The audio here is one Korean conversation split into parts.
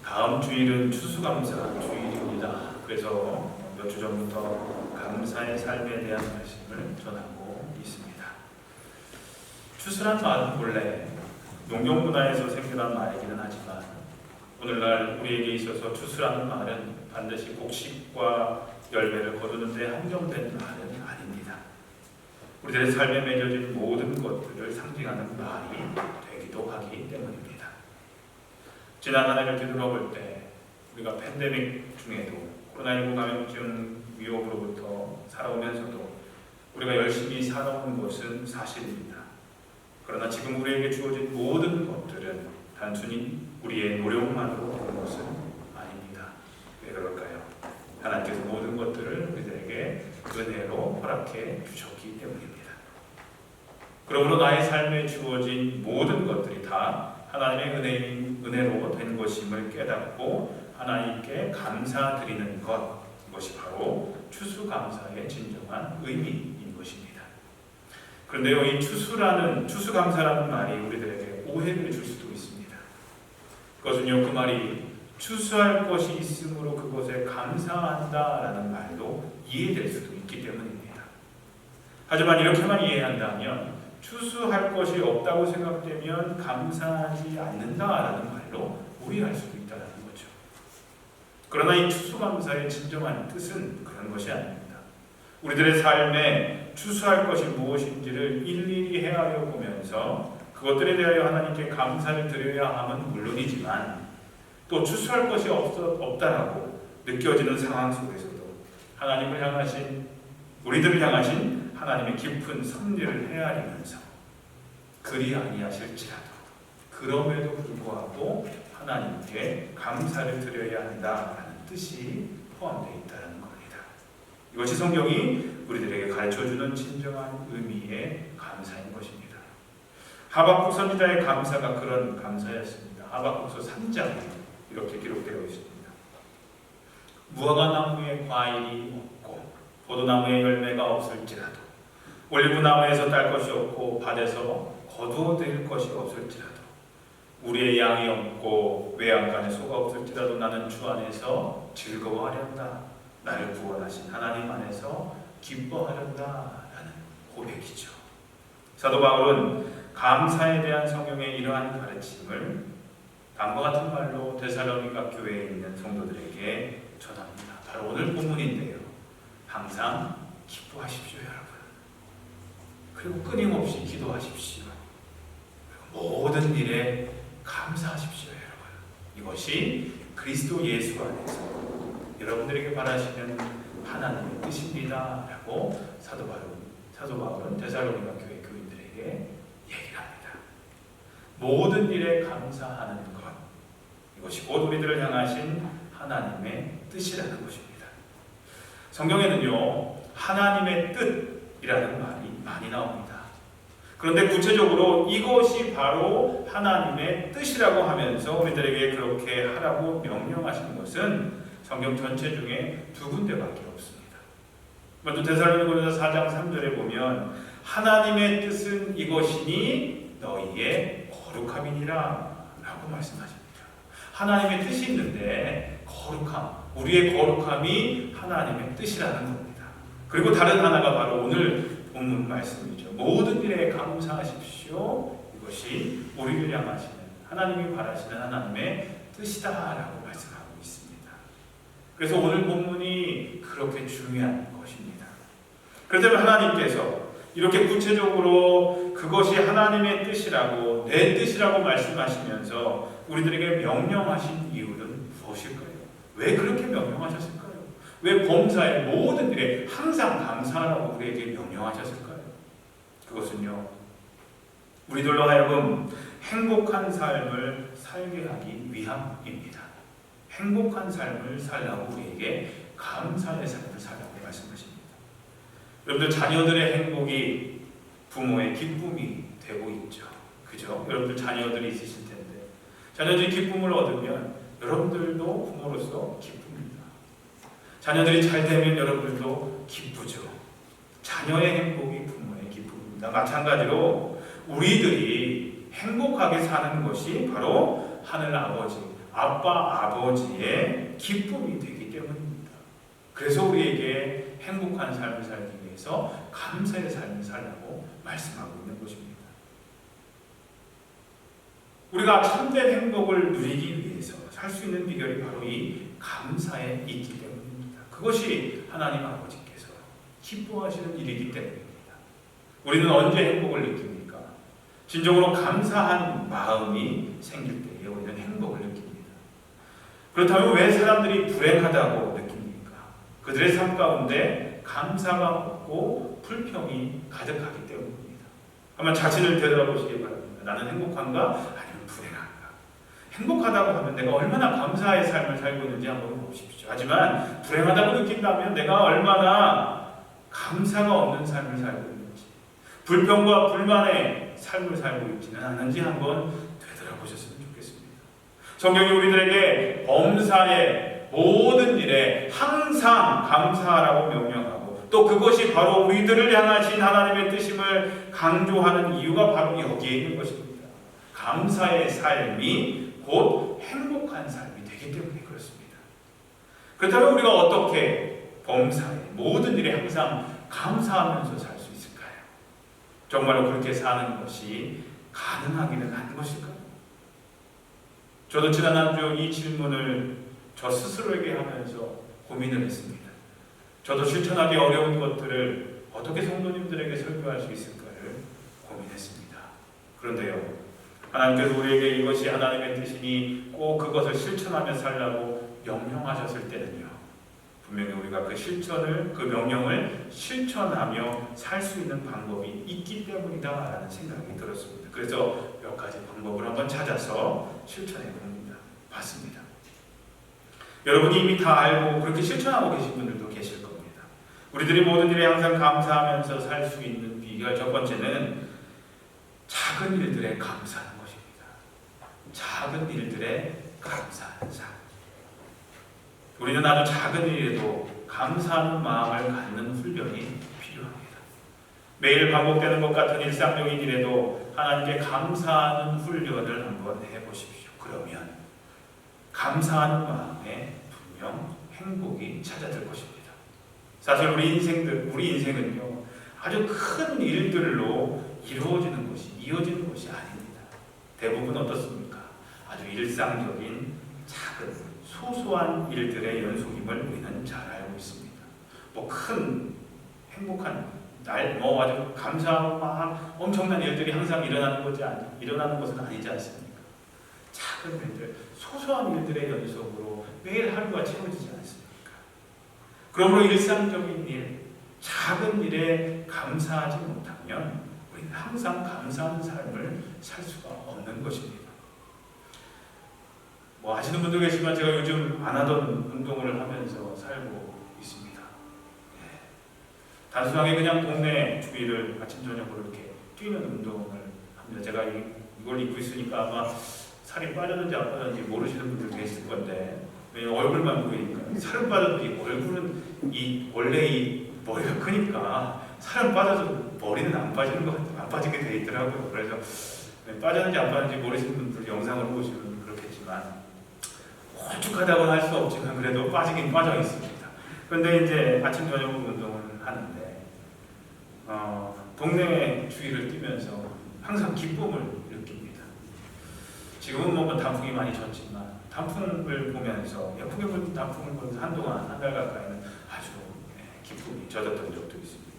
다음 주일은 추수감사 주일입니다. 그래서 몇 주 전부터 감사의 삶에 대한 말씀을 전하고 있습니다. 추수란 말은 본래 농경 문화에서 생겨난 말이기는 하지만 오늘날 우리에게 있어서 추수라는 말은 반드시 곡식과 열매를 거두는 데 한정된 말은 아닙니다. 우리들의 삶에 맺어진 모든 것들을 상징하는 말이 되기도 하기 때문입니다. 지난 한 해를 뒤돌아볼 때 우리가 팬데믹 중에도 코로나19 감염증 위협으로부터 살아오면서도 우리가 열심히 살아온 것은 사실입니다. 그러나 지금 우리에게 주어진 모든 것들은 단순히 우리의 노력만으로 되는 것은 아닙니다. 왜 그럴까요? 하나님께서 모든 것들을 우리들에게 은혜로 허락해 주셨기 때문입니다. 그러므로 나의 삶에 주어진 모든 것들이 다 하나님의 은혜로 된 것임을 깨닫고 하나님께 감사드리는 것, 이것이 바로 추수감사의 진정한 의미인 것입니다. 그런데요, 이 추수감사라는 말이 우리들에게 오해를 줄 수도 있습니다. 그것은요, 그 말이 추수할 것이 있으므로 그것에 감사한다라는 말로 이해될 수도 있기 때문입니다. 하지만 이렇게만 이해한다면 추수할 것이 없다고 생각되면 감사하지 않는다라는 말로 오해할 수도 있다는 거죠. 그러나 이 추수감사의 진정한 뜻은 그런 것이 아닙니다. 우리들의 삶에 추수할 것이 무엇인지를 일일이 헤아려 보면서 그것들에 대하여 하나님께 감사를 드려야 함은 물론이지만 또 추수할 것이 없다라고 느껴지는 상황 속에서도 우리들을 향하신 하나님의 깊은 섭리를 헤아리면서 그리 아니하실지라도 그럼에도 불구하고 하나님께 감사를 드려야 한다라는 뜻이 포함되어 있다는 겁니다. 이것이 성경이 우리들에게 가르쳐주는 진정한 의미의 감사인 것입니다. 하박국 선지자의 감사가 그런 감사였습니다. 하박국서 3장에 이렇게 기록되어 있습니다. 무화과 나무에 과일이 없고 포도나무에 열매가 없을지라도 올리브나무에서 딸 것이 없고 밭에서 거두어들일 것이 없을지라도 우리의 양이 없고 외양간에 소가 없을지라도 나는 주 안에서 즐거워하련다. 나를 구원하신 하나님 안에서 기뻐하련다라는 고백이죠. 사도 바울은 감사에 대한 성경의 이러한 가르침을 다음과 같은 말로 데살로니가 교회에 있는 성도들에게 전합니다. 바로 오늘 본문인데요. 항상 기뻐하십시오, 여러분. 그리고 끊임없이 기도하십시오. 그리고 모든 일에 감사하십시오, 여러분. 이것이 그리스도 예수 안에서 여러분들에게 바라시는 하나님의 뜻입니다. 라고 사도 바울은 데살로니가 교회 교인들에게 얘기를 합니다. 모든 일에 감사하는 것, 이것이 곧 우리들을 향하신 하나님의 뜻이라는 것입니다. 성경에는요, 하나님의 뜻이라는 말이 많이 나옵니다. 그런데 구체적으로 이것이 바로 하나님의 뜻이라고 하면서 우리들에게 그렇게 하라고 명령하신 것은 성경 전체 중에 두 군데밖에 없습니다. 먼저 데살로니가서 4장 3절에 보면 하나님의 뜻은 이것이니 너희의 거룩함이니라 라고 말씀하십니다. 하나님의 뜻이 있는데 우리의 거룩함이 하나님의 뜻이라는 겁니다. 그리고 다른 하나가 바로 오늘 본문 말씀이죠. 모든 일에 감사하십시오. 이것이 우리를 향하시는 하나님이 바라시는 하나님의 뜻이다라고 말씀하고 있습니다. 그래서 오늘 본문이 그렇게 중요한 것입니다. 그렇다면 하나님께서 이렇게 구체적으로 그것이 하나님의 뜻이라고 내 뜻이라고 말씀하시면서 우리들에게 명령하신 이유는 무엇일까요? 왜 그렇게 명령하셨을까요? 왜 범사의 모든 일에 항상 감사하라고 우리에게 명령하셨을까요? 그것은요, 우리들로 하여금 행복한 삶을 살게 하기 위함입니다. 행복한 삶을 살라고 우리에게 감사의 삶을 살라고 말씀하십니다. 여러분들 자녀들의 행복이 부모의 기쁨이 되고 있죠. 그죠? 여러분들 자녀들이 있으실 텐데 자녀들이 기쁨을 얻으면 여러분들도 부모로서 기쁩니다. 자녀들이 잘 되면 여러분들도 기쁘죠. 자녀의 행복이 부모의 기쁨입니다. 마찬가지로 우리들이 행복하게 사는 것이 바로 하늘 아버지, 아빠, 아버지의 기쁨이 되기 때문입니다. 그래서 우리에게 행복한 삶을 살기 위해서 감사의 삶을 살라고 말씀하고 있는 것입니다. 우리가 참된 행복을 누리기 위해서 살 수 있는 비결이 바로 이 감사에 있기 때문입니다. 그것이 하나님 아버지께서 기뻐하시는 일이기 때문입니다. 우리는 언제 행복을 느낍니까? 진정으로 감사한 마음이 생길 때에 우리는 행복을 느낍니다. 그렇다면 왜 사람들이 불행하다고 느낍니까? 그들의 삶 가운데 감사가 없고 불평이 가득하기 때문입니다. 한번 자신을 되돌아보시기 바랍니다. 나는 행복한가? 아니면 불행한가? 행복하다고 하면 내가 얼마나 감사의 삶을 살고 있는지 한번 보십시오. 하지만 불행하다고 느낀다면 내가 얼마나 감사가 없는 삶을 살고 있는지, 불평과 불만의 삶을 살고 있지는 않은지 한번 되돌아보셨으면 좋겠습니다. 성경이 우리들에게 범사의 모든 일에 항상 감사하라고 명령하고, 또 그것이 바로 우리들을 향하신 하나님의 뜻임을 강조하는 이유가 바로 여기에 있는 것입니다. 감사의 삶이 곧 행복한 삶이 되기 때문에 그렇습니다. 그렇다면 우리가 어떻게 범사의 모든 일에 항상 감사하면서 살 수 있을까요? 정말로 그렇게 사는 것이 가능하기는 한 것일까요? 저도 지난 한 주 이 질문을 저 스스로에게 하면서 고민을 했습니다. 저도 실천하기 어려운 것들을 어떻게 성도님들에게 설교할 수 있을까를 고민했습니다. 그런데요, 하나님께서 우리에게 이것이 하나님의 뜻이니 꼭 그것을 실천하며 살라고 명령하셨을 때는요, 분명히 우리가 그 명령을 실천하며 살 수 있는 방법이 있기 때문이다라는 생각이 들었습니다. 그래서 몇 가지 방법을 한번 찾아서 실천해 봤습니다. 여러분이 이미 다 알고 그렇게 실천하고 계신 분들도 계실 겁니다. 우리들이 모든 일에 항상 감사하면서 살 수 있는 비결, 첫 번째는 작은 일들에 감사하는 것입니다. 작은 일들에 감사하는 삶. 우리는 아주 작은 일에도 감사하는 마음을 갖는 훈련이 필요합니다. 매일 반복되는 것 같은 일상적인 일에도 하나님께 감사하는 훈련을 한번 해보십시오. 그러면 감사하는 마음에 분명 행복이 찾아들 것입니다. 사실 우리 인생은요, 아주 큰 일들로 이루어지는 것이, 이어지는 것이 아닙니다. 대부분 어떻습니까? 아주 일상적인 작은 소소한 일들의 연속임을 우리는 잘 알고 있습니다. 큰 행복한 아주 감사하고 막 엄청난 일들이 항상 일어나는 것은 아니지 않습니까? 작은 일들, 소소한 일들의 연속으로 매일 하루가 채워지지 않습니까? 그러므로 일상적인 일, 작은 일에 감사하지 못하면 우리는 항상 감사하는 삶을 살 수가 없는 것입니다. 아시는 분도 계시지만 제가 요즘 안 하던 운동을 하면서 살고 있습니다. 단순하게 그냥 동네 주위를 아침 저녁으로 이렇게 뛰는 운동을 합니다. 제가 이걸 입고 있으니까 아마 살이 빠졌는지 안 빠졌는지 모르시는 분들 계실 건데, 왜냐면 얼굴만 보이니까. 살은 빠졌는지, 얼굴은 원래 머리가 크니까 살은 빠져도 머리는 안 빠지는 것 같아요. 안 빠지게 돼 있더라고요. 그래서 빠졌는지 안 빠졌는지 모르시는 분들 영상을 보시면 그렇겠지만, 홀쭉하다고는 할 수 없지만 그래도 빠지긴 빠져 있습니다. 그런데 이제 아침 저녁 운동을 하는데 동네 주위를 뛰면서 항상 기쁨을 느낍니다. 지금은 단풍이 많이 졌지만 단풍을 보면서, 예쁘게 본 단풍을 보면서 한동안 한 달 가까이는 아주 기쁨이 젖었던 적도 있습니다.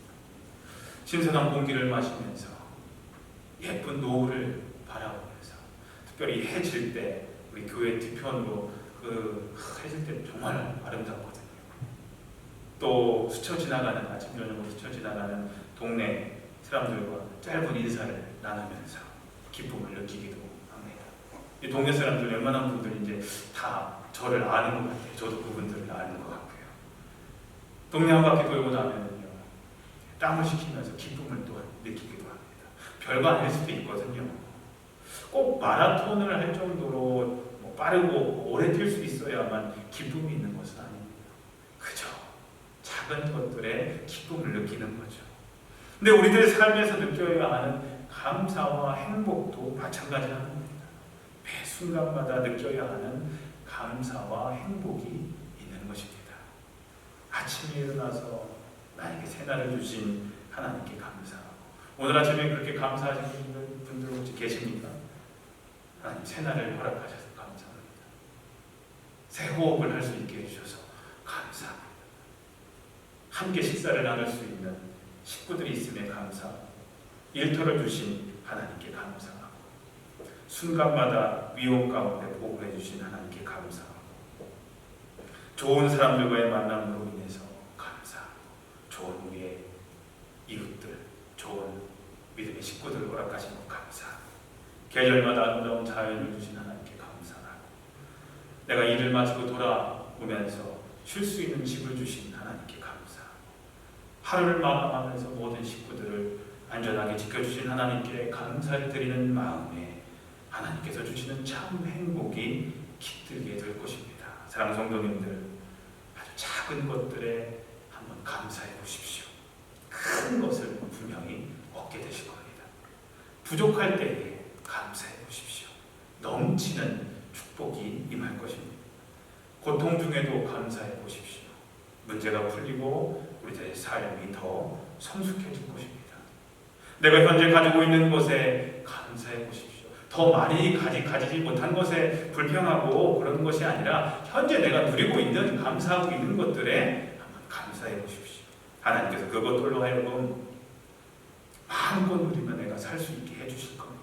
신선한 공기를 마시면서 예쁜 노을을 바라보면서, 특별히 해질 때 우리 교회 뒤편으로 해질 때 정말 아름답거든요. 또 아침 저녁으로 스쳐 지나가는 동네 사람들과 짧은 인사를 나누면서 기쁨을 느끼기도 합니다. 이 동네 사람들 웬만한 분들이 이제 다 저를 아는 것 같아요. 저도 그분들을 아는 것 같고요. 동네 한 바퀴 돌고 나면요, 땀을 식히면서 기쁨을 또 느끼기도 합니다. 별거 아닐 수도 있거든요. 꼭 마라톤을 할 정도로 빠르고 오래 뛸 수 있어야만 기쁨이 있는 것은 아닙니다. 그저 작은 것들에 기쁨을 느끼는 거죠. 근데 우리들의 삶에서 느껴야 하는 감사와 행복도 마찬가지라는 겁니다. 매 순간마다 느껴야 하는 감사와 행복이 있는 것입니다. 아침에 일어나서 나에게 새날을 주신 하나님께 감사하고, 오늘 아침에 그렇게 감사하시는 분들 혹시 계십니까? 하나님 새날을 허락하셔서 감사합니다. 새 호흡을 할 수 있게 해주셔서 감사합니다. 함께 식사를 나눌 수 있는 식구들이 있음에 감사하고, 일터를 주신 하나님께 감사하고, 순간마다 위험 가운데 보호해 주신 하나님께 감사하고, 좋은 사람들과의 만남으로 인해서 감사하고, 좋은 우리의 이웃들, 좋은 믿음의 식구들 허락하신 것 감사하고, 계절마다 아름다운 자연을 주신 하나님께 감사하고, 내가 일을 마치고 돌아오면서 쉴 수 있는 집을 주신 하나님께 감사하고, 하루를 마감하면서 모든 식구들을 안전하게 지켜주신 하나님께 감사를 드리는 마음에 하나님께서 주시는 참 행복이 깃들게 될 것입니다. 사랑하는 성도님들, 아주 작은 것들에 한번 감사해 보십시오. 큰 것을 분명히 얻게 되실 겁니다. 부족할 때에 감사해 보십시오. 넘치는 축복이 임할 것입니다. 고통 중에도 감사해 보십시오. 문제가 풀리고 우리들의 삶이 더 성숙해질 것입니다. 내가 현재 가지고 있는 것에 감사해 보십시오. 더 많이 가지지 못한 것에 불평하고 그런 것이 아니라 현재 내가 누리고 있는, 감사하고 있는 것들에 한번 감사해 보십시오. 하나님께서 그것들로 하여금 마음껏 누리며 내가 살 수 있게 해주실 겁니다.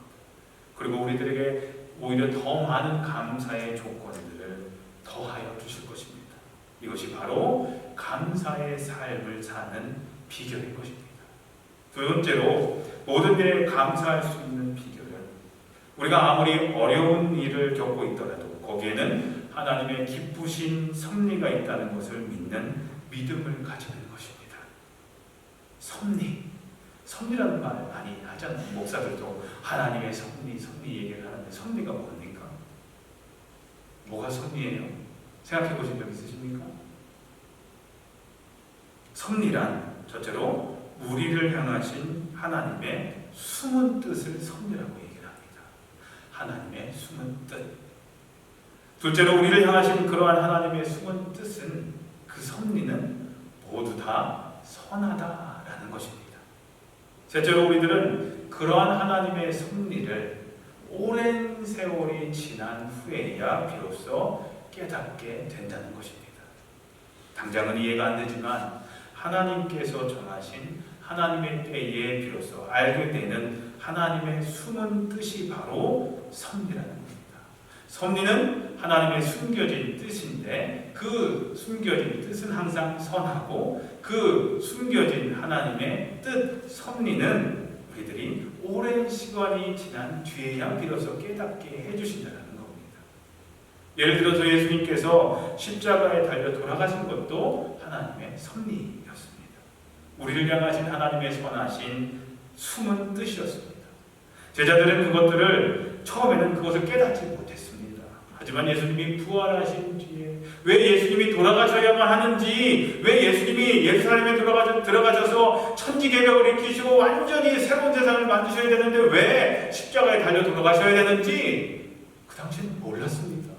그리고 우리들에게 오히려 더 많은 감사의 조건들을 더하여 주실 것입니다. 이것이 바로 감사의 삶을 사는 비결인 것입니다. 두 번째로, 모든 일에 감사할 수 있는 비결은, 우리가 아무리 어려운 일을 겪고 있더라도 거기에는 하나님의 기쁘신 섭리가 있다는 것을 믿는 믿음을 가지는 것입니다. 섭리라는 말 많이 하잖아요. 목사들도 하나님의 섭리 얘기를 하는데, 섭리가 뭡니까? 뭐가 섭리예요? 생각해 보신 적 있으십니까? 섭리란 첫째로 우리를 향하신 하나님의 숨은 뜻을 섭리라고 얘기를 합니다. 하나님의 숨은 뜻. 둘째로 우리를 향하신 그러한 하나님의 숨은 뜻은, 그 섭리는 모두 다 선하다라는 것입니다. 셋째로 우리들은 그러한 하나님의 섭리를 오랜 세월이 지난 후에야 비로소 깨닫게 된다는 것입니다. 당장은 이해가 안 되지만 하나님께서 정하신 하나님의 때에 비로소 알게 되는 하나님의 숨은 뜻이 바로 섭리라는 겁니다. 섭리는 하나님의 숨겨진 뜻인데, 그 숨겨진 뜻은 항상 선하고, 그 숨겨진 하나님의 뜻, 섭리는 우리들이 오랜 시간이 지난 뒤에야 비로소 깨닫게 해주신다는 겁니다. 예를 들어서 예수님께서 십자가에 달려 돌아가신 것도 하나님의 섭리였습니다. 우리를 향하신 하나님의 선하신 숨은 뜻이었습니다. 제자들은 그것들을 처음에는 그것을 깨닫지 못했습니다. 하지만 예수님이 부활하신 뒤에 왜 예수님이 돌아가셔야만 하는지, 왜 예수님이 예루살렘에 들어가셔서 천지개벽을 일으키시고 완전히 새로운 세상을 만드셔야 되는데 왜 십자가에 달려 돌아가셔야 되는지 그 당시에는 몰랐습니다.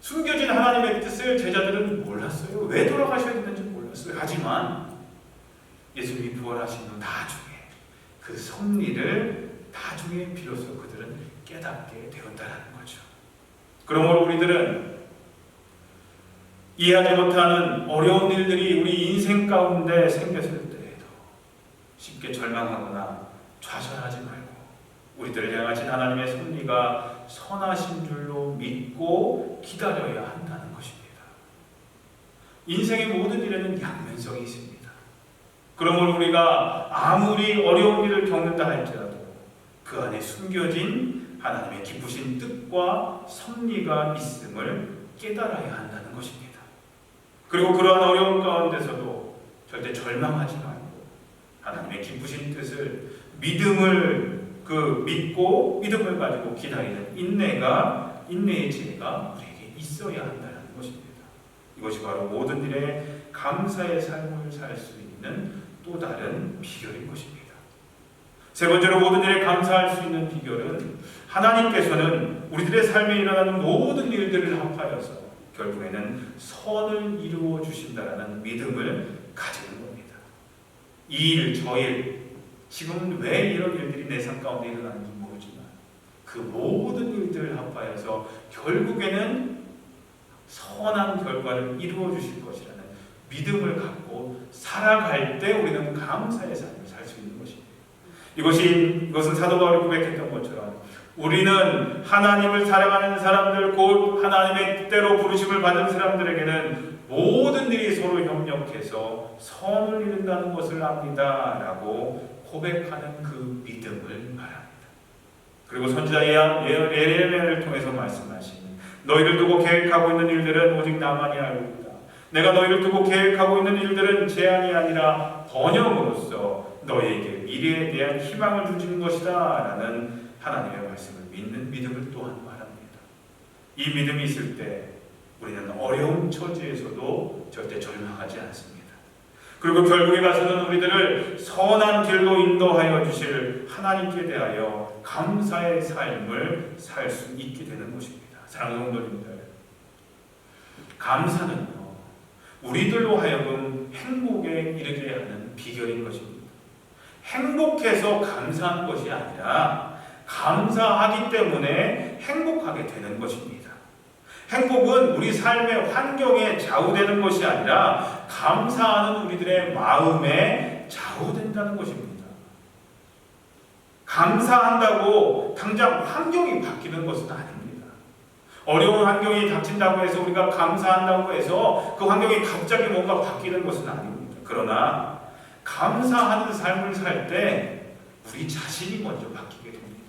숨겨진 하나님의 뜻을 제자들은 몰랐어요. 왜 돌아가셔야 되는지 몰랐어요. 하지만 예수님이 부활하신 후 나중에 그 섭리를 나중에 비로소 그들은 깨닫게 되었다는 거죠. 그러므로 우리들은 이해하지 못하는 어려운 일들이 우리 인생 가운데 생겼을 때에도 쉽게 절망하거나 좌절하지 말고, 우리들을 향하신 하나님의 섭리가 선하신 줄로 믿고 기다려야 한다는 것입니다. 인생의 모든 일에는 양면성이 있습니다. 그러므로 우리가 아무리 어려운 일을 겪는다 할지라도 그 안에 숨겨진 하나님의 기쁘신 뜻과 섭리가 있음을 깨달아야 한다는 것입니다. 그리고 그러한 어려운 가운데서도 절대 절망하지 말고 하나님의 기쁘신 뜻을 믿고 믿음을 가지고 기다리는 인내의 지혜가 우리에게 있어야 한다는 것입니다. 이것이 바로 모든 일에 감사의 삶을 살 수 있는 또 다른 비결인 것입니다. 세 번째로 모든 일에 감사할 수 있는 비결은 하나님께서는 우리들의 삶에 일어나는 모든 일들을 합하여서 결국에는 선을 이루어 주신다라는 믿음을 가지는 겁니다. 이 일, 저 일, 지금 왜 이런 일들이 내 삶 가운데 일어나는지 모르지만 그 모든 일들을 합하여서 결국에는 선한 결과를 이루어 주실 것이라는 믿음을 갖고 살아갈 때 우리는 감사의 삶을 살 수 있는 것입니다. 이것은 사도 바울이 고백했던 것처럼 우리는 하나님을 사랑하는 사람들, 곧 하나님의 뜻대로 부르심을 받은 사람들에게는 모든 일이 서로 협력해서 선을 이룬다는 것을 압니다 라고 고백하는 그 믿음을 말합니다. 그리고 선지자 예레미야를 통해서 말씀하신 너희를 두고 계획하고 있는 일들은 오직 나만이 알고 있다. 내가 너희를 두고 계획하고 있는 일들은 제한이 아니라 번영으로서 너희에게 미래에 대한 희망을 주시는 것이다 라는 하나님의 말씀을 믿는 믿음을 또한 말합니다. 이 믿음이 있을 때 우리는 어려운 처지에서도 절대 절망하지 않습니다. 그리고 결국에 가서는 우리들을 선한 길로 인도하여 주실 하나님께 대하여 감사의 삶을 살 수 있게 되는 것입니다. 사랑하는 성도님들, 감사는요 우리들로 하여금 행복에 이르게 하는 비결인 것입니다. 행복해서 감사한 것이 아니라 감사하기 때문에 행복하게 되는 것입니다. 행복은 우리 삶의 환경에 좌우되는 것이 아니라 감사하는 우리들의 마음에 좌우된다는 것입니다. 감사한다고 당장 환경이 바뀌는 것은 아닙니다. 어려운 환경이 닥친다고 해서 우리가 감사한다고 해서 그 환경이 갑자기 뭔가 바뀌는 것은 아닙니다. 그러나 감사하는 삶을 살 때 우리 자신이 먼저 바뀌게 됩니다.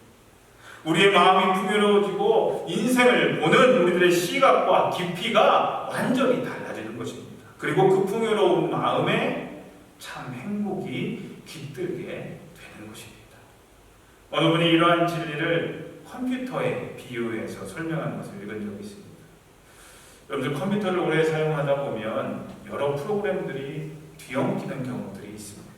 우리의 마음이 풍요로워지고 인생을 보는 우리들의 시각과 깊이가 완전히 달라지는 것입니다. 그리고 그 풍요로운 마음에 참 행복이 깃들게 되는 것입니다. 어느 분이 이러한 진리를 컴퓨터에 비유해서 설명한 것을 읽은 적이 있습니다. 여러분들 컴퓨터를 오래 사용하다 보면 여러 프로그램들이 뒤엉키는 경우들이 있습니다.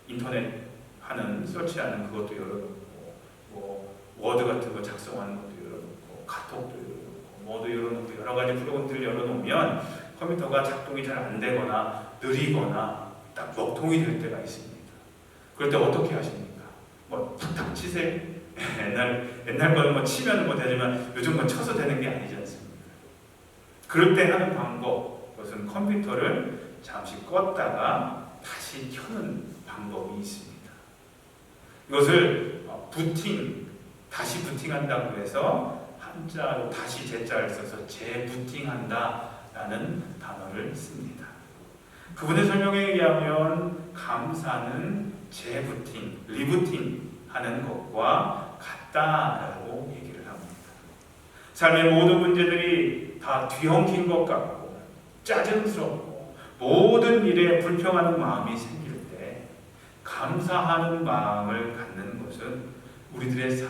인터넷 하는 서치하는 그것도 열어놓고 워드 같은 거 작성하는 것도 열어놓고 카톡도 열어놓고 뭐도 열어놓고 여러 가지 프로그램들을 열어놓으면 컴퓨터가 작동이 잘 안 되거나 느리거나 딱 먹통이 될 때가 있습니다. 그럴 때 어떻게 하십니까? 탁탁 치세요. 옛날 거는 치면 되지만 요즘 건 쳐서 되는 게 아니지 않습니까? 그럴 때 하는 방법, 그것은 컴퓨터를 잠시 껐다가 다시 켜는 방법이 있습니다. 이것을 다시 부팅한다고 해서 한자로 다시 제자를 써서 재부팅한다 라는 단어를 씁니다. 그분의 설명에 의하면 감사는 재부팅, 리부팅 하는 것과 같다라고 얘기를 합니다. 삶의 모든 문제들이 다 뒤엉킨 것 같고 짜증스럽고 모든 일에 불평하는 마음이 생길 때 감사하는 마음을 갖는 것은 우리들의 삶